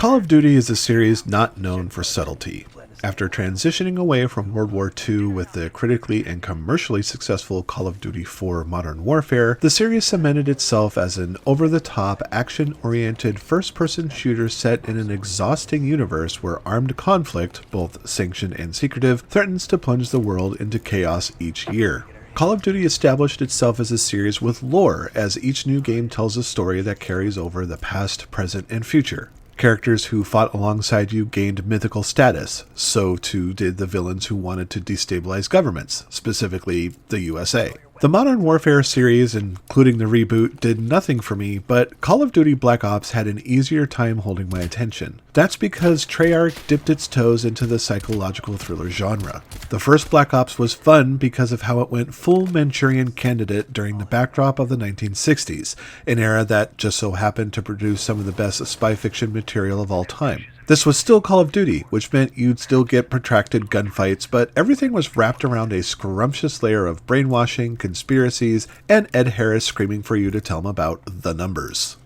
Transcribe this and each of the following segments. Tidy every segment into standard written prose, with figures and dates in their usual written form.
Call of Duty is a series not known for subtlety. After transitioning away from World War II with the critically and commercially successful Call of Duty 4 Modern Warfare, the series cemented itself as an over-the-top, action-oriented first-person shooter set in an exhausting universe where armed conflict, both sanctioned and secretive, threatens to plunge the world into chaos each year. Call of Duty established itself as a series with lore, as each new game tells a story that carries over the past, present, and future. Characters who fought alongside you gained mythical status, so too did the villains who wanted to destabilize governments, specifically the USA. The Modern Warfare series, including the reboot, did nothing for me, but Call of Duty Black Ops had an easier time holding my attention. That's because Treyarch dipped its toes into the psychological thriller genre. The first Black Ops was fun because of how it went full Manchurian Candidate during the backdrop of the 1960s, an era that just so happened to produce some of the best spy fiction material of all time. This was still Call of Duty, which meant you'd still get protracted gunfights, but everything was wrapped around a scrumptious layer of brainwashing, conspiracies, and Ed Harris screaming for you to tell him about the numbers.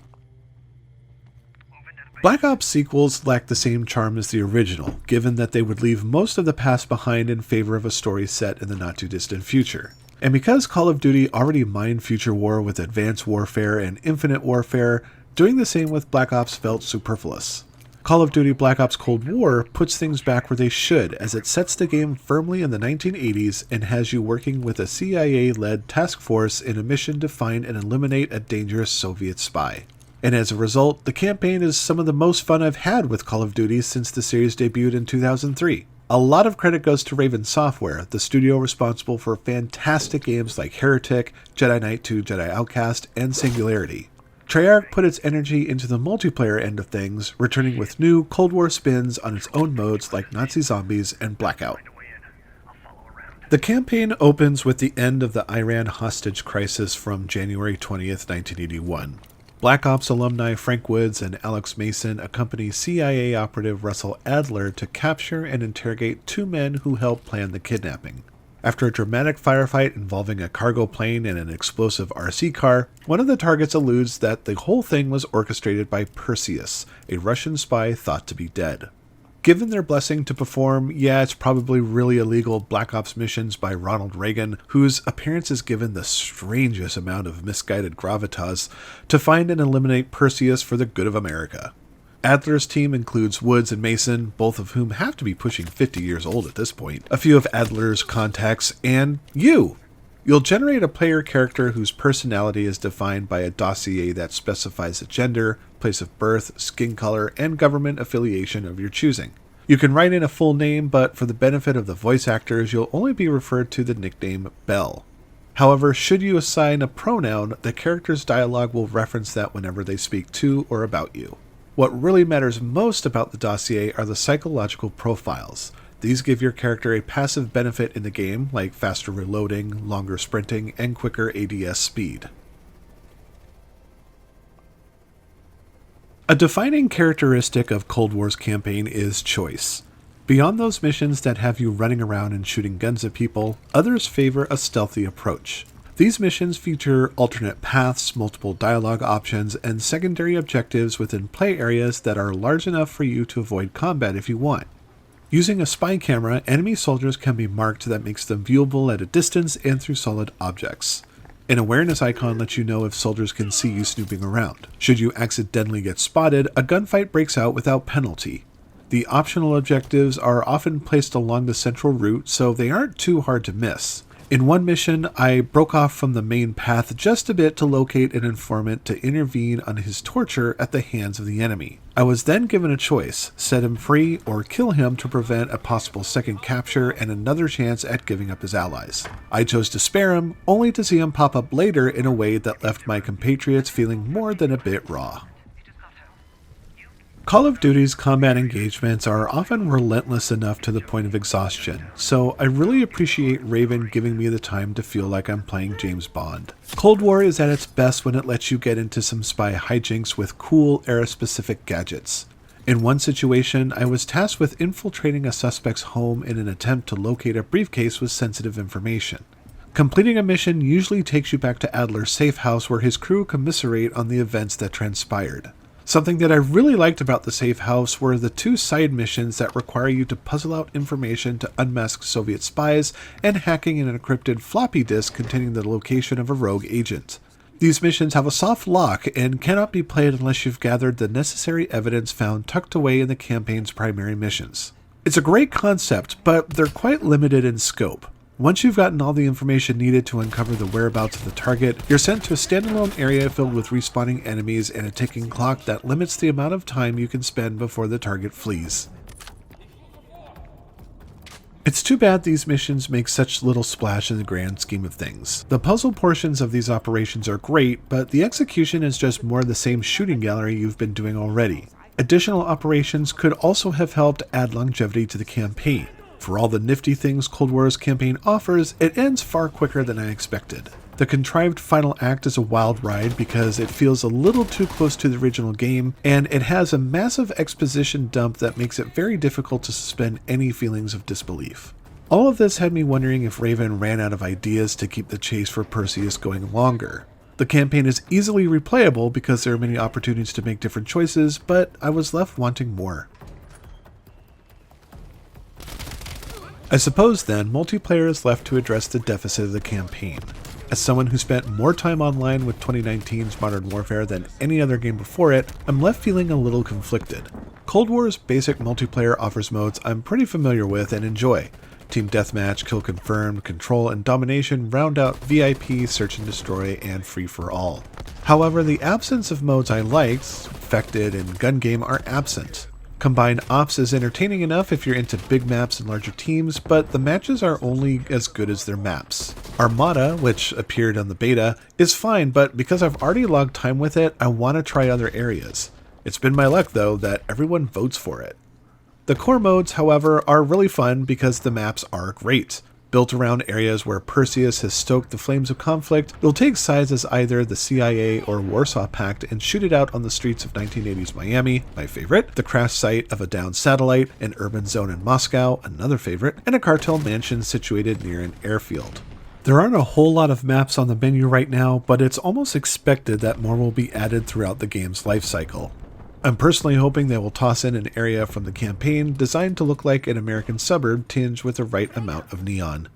Black Ops sequels lacked the same charm as the original, given that they would leave most of the past behind in favor of a story set in the not-too-distant future. And because Call of Duty already mined future war with Advanced Warfare and Infinite Warfare, doing the same with Black Ops felt superfluous. Call of Duty Black Ops Cold War puts things back where they should, as it sets the game firmly in the 1980s and has you working with a CIA-led task force in a mission to find and eliminate a dangerous Soviet spy. And as a result, the campaign is some of the most fun I've had with Call of Duty since the series debuted in 2003. A lot of credit goes to Raven Software, the studio responsible for fantastic games like Heretic, Jedi Knight 2, Jedi Outcast, and Singularity. Treyarch put its energy into the multiplayer end of things, returning with new Cold War spins on its own modes like Nazi Zombies and Blackout. The campaign opens with the end of the Iran hostage crisis from January 20th, 1981. Black Ops alumni Frank Woods and Alex Mason accompany CIA operative Russell Adler to capture and interrogate two men who helped plan the kidnapping. After a dramatic firefight involving a cargo plane and an explosive RC car, one of the targets alludes that the whole thing was orchestrated by Perseus, a Russian spy thought to be dead. Given their blessing to perform, it's probably really illegal Black Ops missions by Ronald Reagan, whose appearance is given the strangest amount of misguided gravitas, to find and eliminate Perseus for the good of America. Adler's team includes Woods and Mason, both of whom have to be pushing 50 years old at this point, a few of Adler's contacts, and you! You'll generate a player character whose personality is defined by a dossier that specifies a gender, place of birth, skin color, and government affiliation of your choosing. You can write in a full name, but for the benefit of the voice actors, you'll only be referred to the nickname Bell. However, should you assign a pronoun, the character's dialogue will reference that whenever they speak to or about you. What really matters most about the dossier are the psychological profiles. These give your character a passive benefit in the game, like faster reloading, longer sprinting, and quicker ADS speed. A defining characteristic of Cold War's campaign is choice. Beyond those missions that have you running around and shooting guns at people, others favor a stealthy approach. These missions feature alternate paths, multiple dialogue options, and secondary objectives within play areas that are large enough for you to avoid combat if you want. Using a spy camera, enemy soldiers can be marked that makes them viewable at a distance and through solid objects. An awareness icon lets you know if soldiers can see you snooping around. Should you accidentally get spotted, a gunfight breaks out without penalty. The optional objectives are often placed along the central route, so they aren't too hard to miss. In one mission, I broke off from the main path just a bit to locate an informant to intervene on his torture at the hands of the enemy. I was then given a choice: set him free or kill him to prevent a possible second capture and another chance at giving up his allies. I chose to spare him, only to see him pop up later in a way that left my compatriots feeling more than a bit raw. Call of Duty's combat engagements are often relentless enough to the point of exhaustion, so I really appreciate Raven giving me the time to feel like I'm playing James Bond. Cold War is at its best when it lets you get into some spy hijinks with cool era-specific gadgets. In one situation, I was tasked with infiltrating a suspect's home in an attempt to locate a briefcase with sensitive information. Completing a mission usually takes you back to Adler's safe house where his crew commiserate on the events that transpired. Something that I really liked about the safe house were the 2 side missions that require you to puzzle out information to unmask Soviet spies and hacking an encrypted floppy disk containing the location of a rogue agent. These missions have a soft lock and cannot be played unless you've gathered the necessary evidence found tucked away in the campaign's primary missions. It's a great concept, but they're quite limited in scope. Once you've gotten all the information needed to uncover the whereabouts of the target, you're sent to a standalone area filled with respawning enemies and a ticking clock that limits the amount of time you can spend before the target flees. It's too bad these missions make such little splash in the grand scheme of things. The puzzle portions of these operations are great, but the execution is just more of the same shooting gallery you've been doing already. Additional operations could also have helped add longevity to the campaign. For all the nifty things Cold War's campaign offers, it ends far quicker than I expected. The contrived final act is a wild ride because it feels a little too close to the original game, and it has a massive exposition dump that makes it very difficult to suspend any feelings of disbelief. All of this had me wondering if Raven ran out of ideas to keep the chase for Perseus going longer. The campaign is easily replayable because there are many opportunities to make different choices, but I was left wanting more. I suppose then, multiplayer is left to address the deficit of the campaign. As someone who spent more time online with 2019's Modern Warfare than any other game before it, I'm left feeling a little conflicted. Cold War's basic multiplayer offers modes I'm pretty familiar with and enjoy. Team Deathmatch, Kill Confirmed, Control, and Domination round out VIP, Search and Destroy, and Free for All. However, the absence of modes I liked, Infected and Gun Game, are absent. Combined Ops is entertaining enough if you're into big maps and larger teams, but the matches are only as good as their maps. Armada, which appeared on the beta, is fine, but because I've already logged time with it, I want to try other areas. It's been my luck, though, that everyone votes for it. The core modes, however, are really fun because the maps are great. Built around areas where Perseus has stoked the flames of conflict, you'll take sides as either the CIA or Warsaw Pact and shoot it out on the streets of 1980s Miami, my favorite, the crash site of a downed satellite, an urban zone in Moscow, another favorite, and a cartel mansion situated near an airfield. There aren't a whole lot of maps on the menu right now, but it's almost expected that more will be added throughout the game's lifecycle. I'm personally hoping they will toss in an area from the campaign designed to look like an American suburb tinged with the right amount of neon.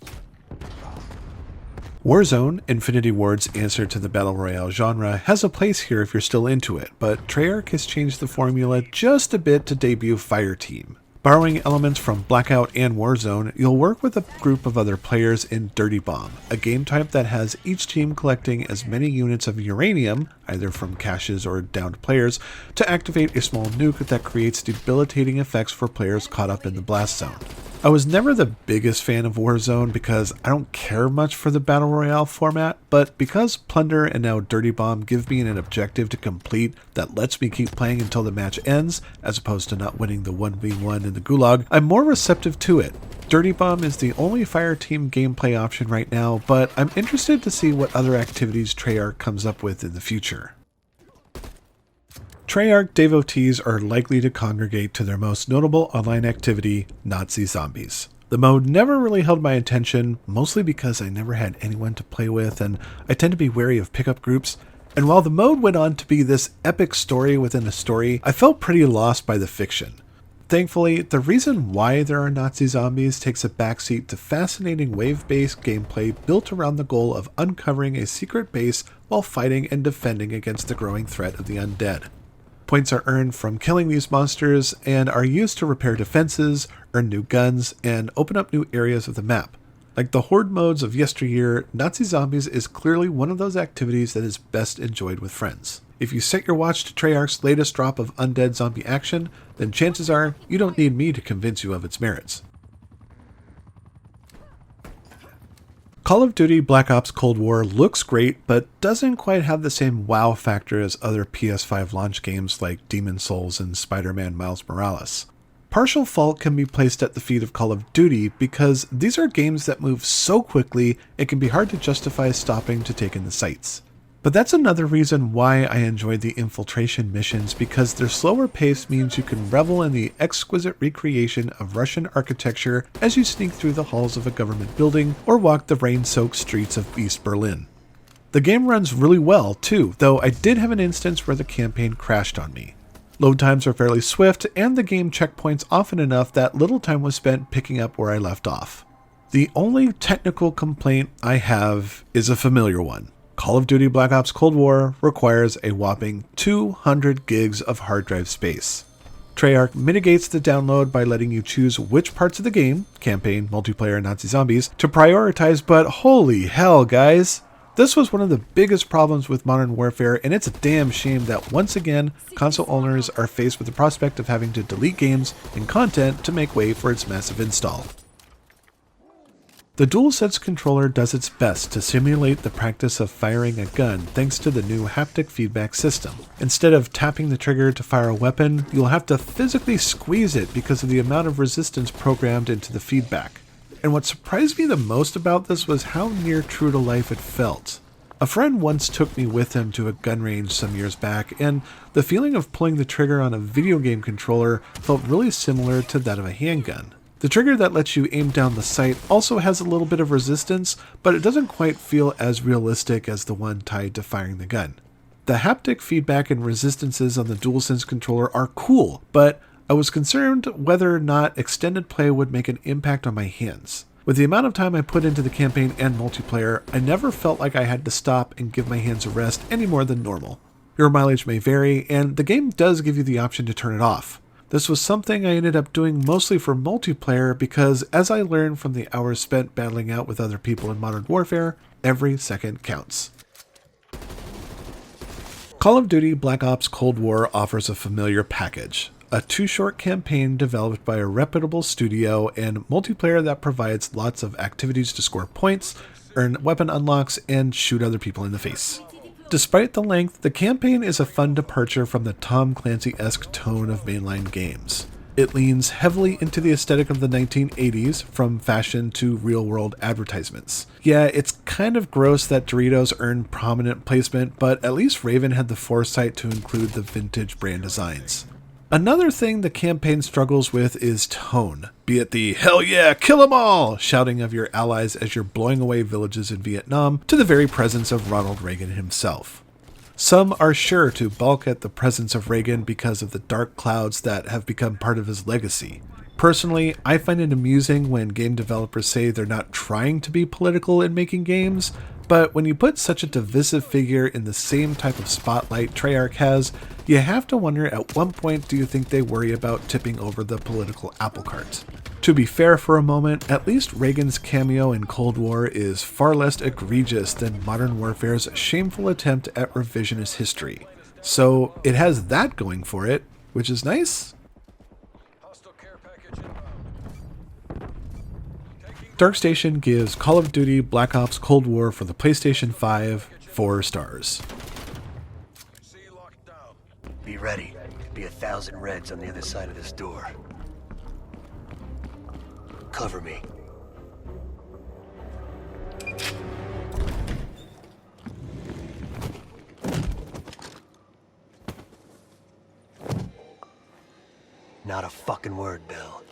Warzone, Infinity Ward's answer to the Battle Royale genre, has a place here if you're still into it, but Treyarch has changed the formula just a bit to debut Fireteam. Borrowing elements from Blackout and Warzone, you'll work with a group of other players in Dirty Bomb, a game type that has each team collecting as many units of uranium, either from caches or downed players, to activate a small nuke that creates debilitating effects for players caught up in the blast zone. I was never the biggest fan of Warzone because I don't care much for the Battle Royale format, but because Plunder and now Dirty Bomb give me an objective to complete that lets me keep playing until the match ends, as opposed to not winning the 1v1 in the Gulag, I'm more receptive to it. Dirty Bomb is the only Fireteam gameplay option right now, but I'm interested to see what other activities Treyarch comes up with in the future. Treyarch devotees are likely to congregate to their most notable online activity, Nazi zombies. The mode never really held my attention, mostly because I never had anyone to play with and I tend to be wary of pickup groups. And while the mode went on to be this epic story within a story, I felt pretty lost by the fiction. Thankfully, the reason why there are Nazi zombies takes a backseat to fascinating wave-based gameplay built around the goal of uncovering a secret base while fighting and defending against the growing threat of the undead. Points are earned from killing these monsters and are used to repair defenses, earn new guns, and open up new areas of the map. Like the horde modes of yesteryear, Nazi Zombies is clearly one of those activities that is best enjoyed with friends. If you set your watch to Treyarch's latest drop of undead zombie action, then chances are you don't need me to convince you of its merits. Call of Duty Black Ops Cold War looks great, but doesn't quite have the same wow factor as other PS5 launch games like Demon's Souls and Spider-Man Miles Morales. Partial fault can be placed at the feet of Call of Duty because these are games that move so quickly it can be hard to justify stopping to take in the sights. But that's another reason why I enjoyed the infiltration missions, because their slower pace means you can revel in the exquisite recreation of Russian architecture as you sneak through the halls of a government building or walk the rain-soaked streets of East Berlin. The game runs really well too, though I did have an instance where the campaign crashed on me. Load times are fairly swift, and the game checkpoints often enough that little time was spent picking up where I left off. The only technical complaint I have is a familiar one. Call of Duty Black Ops Cold War requires a whopping 200 gigs of hard drive space. Treyarch mitigates the download by letting you choose which parts of the game, campaign, multiplayer, and Nazi zombies, to prioritize, but holy hell, guys! This was one of the biggest problems with Modern Warfare, and it's a damn shame that once again, console owners are faced with the prospect of having to delete games and content to make way for its massive install. The DualSense controller does its best to simulate the practice of firing a gun thanks to the new haptic feedback system. Instead of tapping the trigger to fire a weapon, you'll have to physically squeeze it because of the amount of resistance programmed into the feedback. And what surprised me the most about this was how near true to life it felt. A friend once took me with him to a gun range some years back, and the feeling of pulling the trigger on a video game controller felt really similar to that of a handgun. The trigger that lets you aim down the sight also has a little bit of resistance, but it doesn't quite feel as realistic as the one tied to firing the gun. The haptic feedback and resistances on the DualSense controller are cool, but I was concerned whether or not extended play would make an impact on my hands. With the amount of time I put into the campaign and multiplayer, I never felt like I had to stop and give my hands a rest any more than normal. Your mileage may vary, and the game does give you the option to turn it off. This was something I ended up doing mostly for multiplayer because, as I learned from the hours spent battling out with other people in Modern Warfare, every second counts. Call of Duty Black Ops Cold War offers a familiar package. A two-short campaign developed by a reputable studio and multiplayer that provides lots of activities to score points, earn weapon unlocks, and shoot other people in the face. Despite the length, the campaign is a fun departure from the Tom Clancy-esque tone of mainline games. It leans heavily into the aesthetic of the 1980s, from fashion to real-world advertisements. Yeah, it's kind of gross that Doritos earned prominent placement, but at least Raven had the foresight to include the vintage brand designs. Another thing the campaign struggles with is tone, be it the "hell yeah, kill 'em all" shouting of your allies as you're blowing away villages in Vietnam, to the very presence of Ronald Reagan himself. Some are sure to balk at the presence of Reagan because of the dark clouds that have become part of his legacy. Personally, I find it amusing when game developers say they're not trying to be political in making games, but when you put such a divisive figure in the same type of spotlight Treyarch has, you have to wonder at what point do you think they worry about tipping over the political apple cart. To be fair for a moment, at least Reagan's cameo in Cold War is far less egregious than Modern Warfare's shameful attempt at revisionist history. So it has that going for it, which is nice. DarkStation gives Call of Duty Black Ops Cold War for the PlayStation 5 4 stars. Be ready. Could be 1,000 Reds on the other side of this door. Cover me. Not a fucking word, Bill.